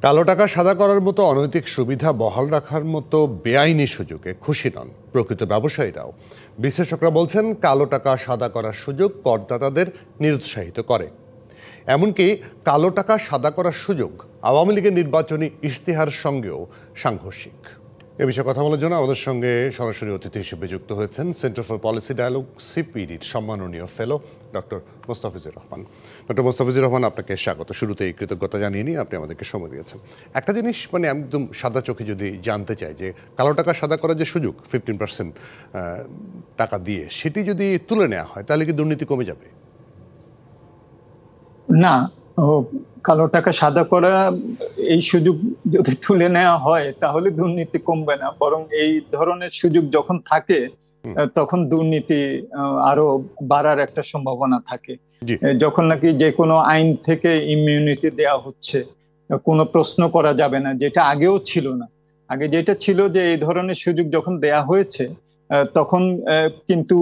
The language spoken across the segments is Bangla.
কালো টাকা সাদা করার মতো অনৈতিক সুবিধা বহাল রাখার মতো বেআইনি সুযোগে খুশি নন প্রকৃত ব্যবসায়ীরাও। বিশ্লেষকরা বলছেন কালো টাকা সাদা করার সুযোগ করদাতাদের নিরুৎসাহিত করে। এমনকি কালো টাকা সাদা করার সুযোগ আওয়ামী লীগের নির্বাচনী ইশতেহারের সঙ্গেও সাংঘর্ষিক। এ বিষয়ে কথা বলার জন্য আমাদের সঙ্গে সরাসরি অতিথি হিসেবে যুক্ত হয়েছেন সেন্টার ফর পলিসি ডায়ালগ সিপিডির সম্মাননীয় fellow doctor Mostafizur Rahman. Doctor Mostafizur Rahman, আপনাকে স্বাগত। শুরুতেই কৃতজ্ঞতা জানিয়ে নিই, আপনি আমাদেরকে সময় দিয়েছেন। একটা জিনিস একদম সাদা চোখে যদি জানতে চাই যে কালো টাকা সাদা করার যে সুযোগ 15% টাকা দিয়ে, সেটি যদি তুলে নেওয়া হয় তাহলে কি দুর্নীতি কমে যাবে? না, কালো টাকা সাদা করা এই সুযোগ যদি তুলে নেওয়া হয় তাহলে দুর্নীতি কমবে না, বরং এই ধরনের সুযোগ যখন থাকে তখন দুর্নীতি আরো বাড়ার একটা সম্ভাবনা থাকে। যখন নাকি যে কোনো আইন থেকে ইমিউনিটি দেওয়া হচ্ছে, কোনো প্রশ্ন করা যাবে না, যেটা আগেও ছিল না। আগে যেটা ছিল যে এই ধরনের সুযোগ যখন দেয়া হয়েছে তখন কিন্তু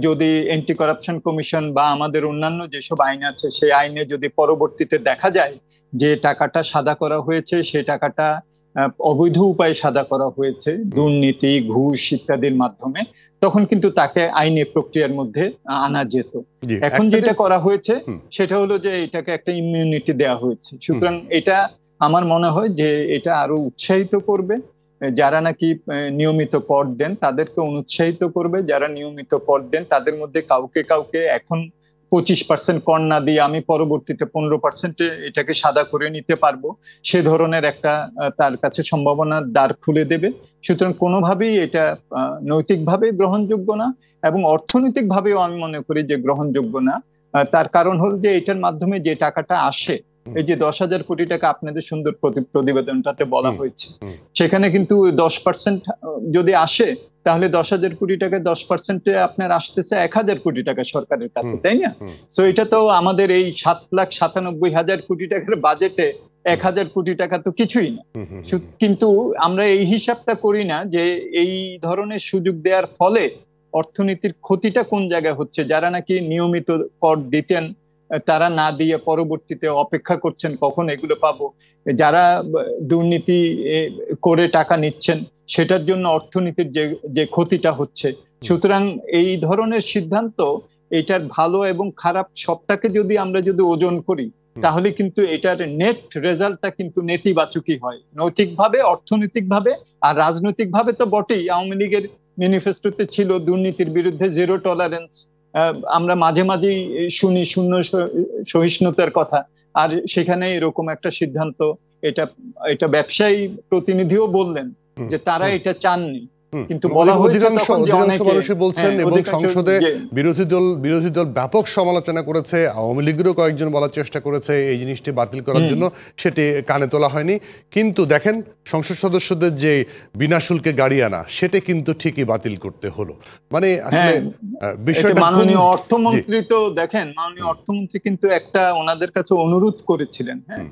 যদি অ্যান্টি কারাপশন কমিশন বা আমাদের অন্যান্য যেসব আইন আছে সেই আইনে যদি পরবর্তীতে দেখা যায় যে টাকাটা সাদা করা হয়েছে, সে টাকাটা অবৈধ উপায়ে সাদা করা হয়েছে, দুর্নীতি, ঘুষ ইত্যাদির মাধ্যমে, তখন কিন্তু তাকে আইনি প্রক্রিয়ার মধ্যে আনা যেত। এখন যেটা করা হয়েছে সেটা হলো যে এটাকে একটা ইমিউনিটি দেওয়া হয়েছে। সুতরাং এটা আমার মনে হয় যে এটা আরো উৎসাহিত করবে। যারা নাকি নিয়মিত কর দেন তাদেরকে অনুৎসাহিত করবে, যারা নিয়মিত কর দেন তাদের মধ্যে কাউকে কাউকে এখন 25% কর না দিয়ে আমি পরবর্তীতে 15% এটাকে সাদা করে নিতে পারবো, সে ধরনের একটা তার কাছে সম্ভাবনার দ্বার খুলে দেবে। সুতরাং কোনোভাবেই এটা নৈতিকভাবে গ্রহণযোগ্য না এবং অর্থনৈতিকভাবেও আমি মনে করি যে গ্রহণযোগ্য না। তার কারণ হল যে এটার মাধ্যমে যে টাকাটা আসে, এই যে 10,000 কোটি টাকা আপনাদের সুন্দর প্রতিবেদনটাতে বলা হয়েছে, সেখানে কিন্তু 10% যদি আসে তাহলে 10,000 কোটি টাকা 10% আপনার আসতেছে 1,000 কোটি টাকা সরকারের কাছে, তাই না? সো এটা তো আমাদের এই 7,97,000 কোটি টাকার বাজেটে 1,000 কোটি টাকা তো কিছুই না। কিন্তু আমরা এই হিসাবটা করি না যে এই ধরনের সুযোগ দেওয়ার ফলে অর্থনীতির ক্ষতিটা কোন জায়গায় হচ্ছে। যারা নাকি নিয়মিত কর দিতেন তারা না দিয়ে পরবর্তীতে অপেক্ষা করছেন কখন এগুলো পাবো, যারা দুর্নীতি করে টাকা নিচ্ছেন সেটার জন্য অর্থনীতির যে ক্ষতিটা হচ্ছে। সুতরাং এই ধরনের সিদ্ধান্ত, এটার ভালো এবং খারাপ সবটাকে যদি আমরা ওজন করি তাহলে কিন্তু এটার নেট রেজাল্টটা কিন্তু নেতিবাচকই হয়, নৈতিকভাবে, অর্থনৈতিকভাবে আর রাজনৈতিকভাবে তো বটেই। আওয়ামী লীগের ম্যানিফেস্টোতে ছিল দুর্নীতির বিরুদ্ধে জিরো টলারেন্স। আমরা মাঝে মাঝেই শুনি শূন্য সহিষ্ণুতার কথা, আর সেখানে এরকম একটা সিদ্ধান্ত, এটা ব্যবসায়ী প্রতিনিধিও বললেন যে তারা এটা চাননি, কিন্তু বলা হয়েছে তখন যে অনেকে বলছেন এবং সংসদে বিরোধী দল ব্যাপক সমালোচনা করেছে, আওয়ামী লীগেরও কয়েকজন বলার চেষ্টা করেছে এই জিনিসটি বাতিল করার জন্য, সেটি কানে তোলা হয়নি। কিন্তু দেখেন সংসদ সদস্যদের যে বিনা শুল্কে গাড়ি আনা, সেটা কিন্তু ঠিকই বাতিল করতে হলো। মানে আসলে বিষয়টা মাননীয় অর্থমন্ত্রী তো দেখেন, মাননীয় অর্থমন্ত্রী কিন্তু একটা ওনাদের কাছে অনুরোধ করেছিলেন, হ্যাঁ,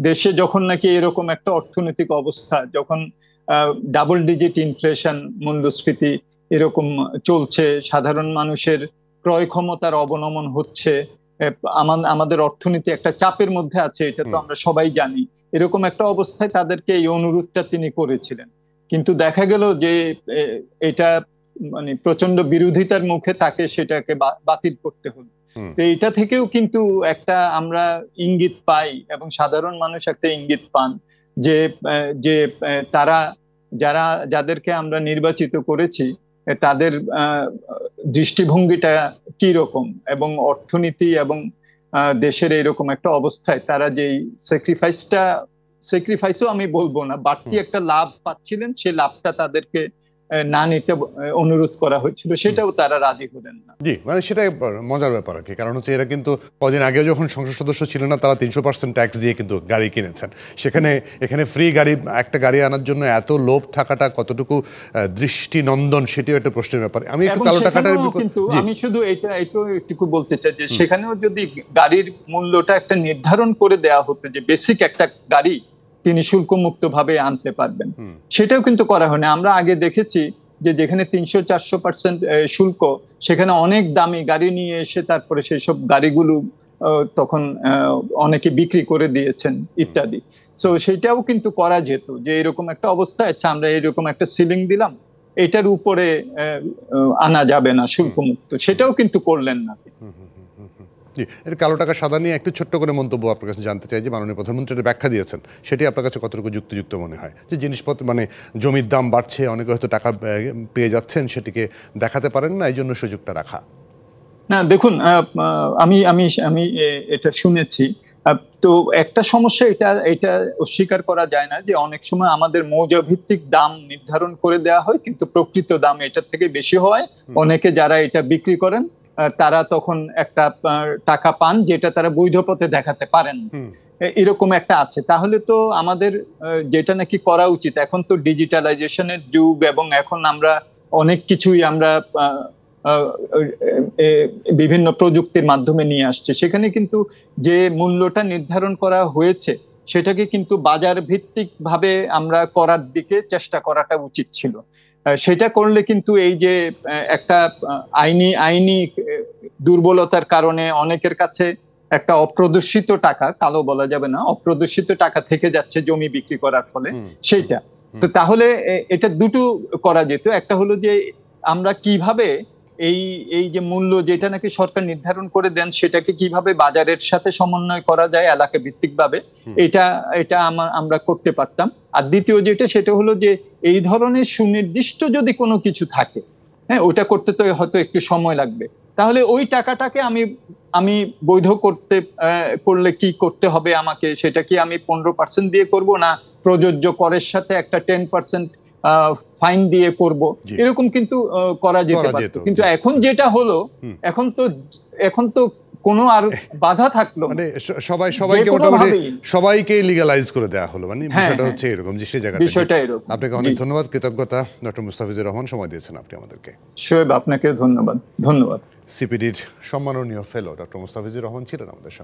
দেশে যখন নাকি এরকম একটা অর্থনৈতিক অবস্থা, যখন ডাবল ডিজিট ইনফ্লেশন, মূল্যস্ফীতি এরকম চলছে, সাধারণ মানুষের ক্রয় ক্ষমতার অবনমন হচ্ছে, আমাদের অর্থনীতি একটা চাপের মধ্যে আছে, এটা তো আমরা সবাই জানি। এরকম একটা অবস্থায় তাদেরকে এই অনুরোধটা তিনি করেছিলেন, কিন্তু দেখা গেল যে এটা মানে প্রচন্ড বিরোধিতার মুখে তাকে সেটাকে বাতিল করতে হলো। তো এটা থেকেও কিন্তু একটা আমরা ইঙ্গিত পাই এবং সাধারণ মানুষ একটা ইঙ্গিত পান যে তারা যাদেরকে আমরা নির্বাচিত করেছি তাদের দৃষ্টিভঙ্গিটা কি রকম, এবং অর্থনীতি এবং দেশের এরকম একটা অবস্থায় তারা যেই স্যাক্রিফাইসও আমি বলবো না, বাড়তি একটা লাভ পাচ্ছিলেন, সে লাভটা তাদেরকে না নিতে অনুরোধ করা হয়েছিল, সেটাও তারা রাজি হলেন না। জি, মানে সেটাই মজার ব্যাপার আর কি। কারণ হচ্ছে এরা কিন্তু কদিন আগে যখন সংসদ সদস্য ছিলেন না, তারা 300% ট্যাক্স দিয়ে কিন্তু গাড়ি কিনেছেন। এখানে ফ্রি গাড়ি, একটা গাড়ি আনার জন্য এত লোভ থাকাটা কতটুকু দৃষ্টিনন্দন, সেটিও একটা প্রশ্নের ব্যাপার। আমি একটু কালো টাকাটা কিন্তু আমি শুধু এইটুকু বলতে চাই যে সেখানেও যদি গাড়ির মূল্যটা একটা নির্ধারণ করে দেওয়া হতো যে বেসিক একটা গাড়ি তিনি শুল্কমুক্ত ভাবে আনতে পারবেন, সেটাও কিন্তু করা হয়নি। আমরা আগে দেখেছি যে যেখানে 300-400% শুল্ক, সেখানে অনেক দামি গাড়ি নিয়ে এসে তারপরে সেই সব গাড়িগুলো তখন অনেকে বিক্রি করে দিয়েছেন ইত্যাদি। সো সেটাও কিন্তু করা যেত যে এরকম একটা অবস্থায়, আচ্ছা আমরা এরকম একটা সিলিং দিলাম, এটার উপরে আনা যাবে না শুল্কমুক্ত, সেটাও কিন্তু করলেন না। জি, এর কালো টাকা সাদা নিয়ে একটু ছোট্ট করে মন্তব্য আপনার কাছে জানতে চাই যে মাননীয় প্রধানমন্ত্রী ব্যাখ্যা দিয়েছেন, সেটি আপনার কাছে কতটুকু যুক্তিযুক্ত মনে হয় যে জিনিসপত্র মানে জমির দাম বাড়ছে, অনেকে হয়তো টাকা পেয়ে যাচ্ছেন, সেটিকে দেখাতে পারেন না, এই জন্য সুযোগটা রাখা? না দেখুন, আমি আমি আমি এটা শুনেছি। তো একটা সমস্যা এটা এটা অস্বীকার করা যায় না যে অনেক সময় আমাদের মৌজা ভিত্তিক দাম নির্ধারণ করে দেওয়া হয়, কিন্তু প্রকৃত দাম এটার থেকে বেশি হয়। অনেকে যারা এটা বিক্রি করেন তারা তখন একটা টাকা পান যেটা তারা বৈধ পথে দেখাতে পারেন, এরকম একটা আছে। তাহলে তো আমাদের যেটা নাকি করা উচিত, এখন তো ডিজিটালাইজেশনের যুগ এবং এখন আমরা অনেক কিছুই আমরা বিভিন্ন প্রযুক্তির মাধ্যমে নিয়ে আসছে, সেখানে কিন্তু যে মূল্যটা নির্ধারণ করা হয়েছে সেটাকে কিন্তু বাজার ভিত্তিক ভাবে আমরা করার দিকে চেষ্টা করাটা উচিত ছিল। সেটা করলে কিন্তু এই যে একটা আইনি দুর্বলতার কারণে অনেকের কাছে একটা অপ্রদর্শিত টাকা, কালো বলা যাবে না, অপ্রদর্শিত টাকা থেকে যাচ্ছে জমি বিক্রি করার ফলে, সেইটা তো তাহলে এটা দুটো করা যেত। একটা হলো যে আমরা কিভাবে এই যে মূল্য যেটা নাকি সরকার নির্ধারণ করে দেন সেটাকে কিভাবে বাজারের সাথে সমন্বয় করা যায় এলাকা ভিত্তিক ভাবে, এটা এটা আমরা করতে পারতাম। আর দ্বিতীয় যেটা, সেটা হলো যে এই ধরনের সুনির্দিষ্ট যদি কোনো কিছু থাকে, হ্যাঁ, ওটা করতে তো হয়তো একটু সময় লাগবে, তাহলে ওই টাকাটাকে আমি বৈধ করলে কি করতে হবে আমাকে, সেটা কি আমি 15% দিয়ে করব, না প্রযোজ্য করের সাথে একটা 10% ফাইন দিয়ে করব, এরকম কিন্তু করা যেতে পারত। কিন্তু এখন যেটা হলো, এখন তো কোনো আর বাধা থাকলো মানে সবাইকে লিগ্যালাইজ করে দেওয়া হলো, মানে বিষয়টা হচ্ছে এরকম যে সেই জায়গাটা। আপনাকে অনেক ধন্যবাদ, কৃতজ্ঞতা ডক্টর মুস্তাফিজুর রহমান, সময় দিয়েছেন আপনি আমাদেরকে। শোয়েব, আপনাকে ধন্যবাদ। সিপিডির সম্মাননীয় ফেলো ডক্টর মুস্তাফিজুর রহমান ছিলেন আমাদের সাথে।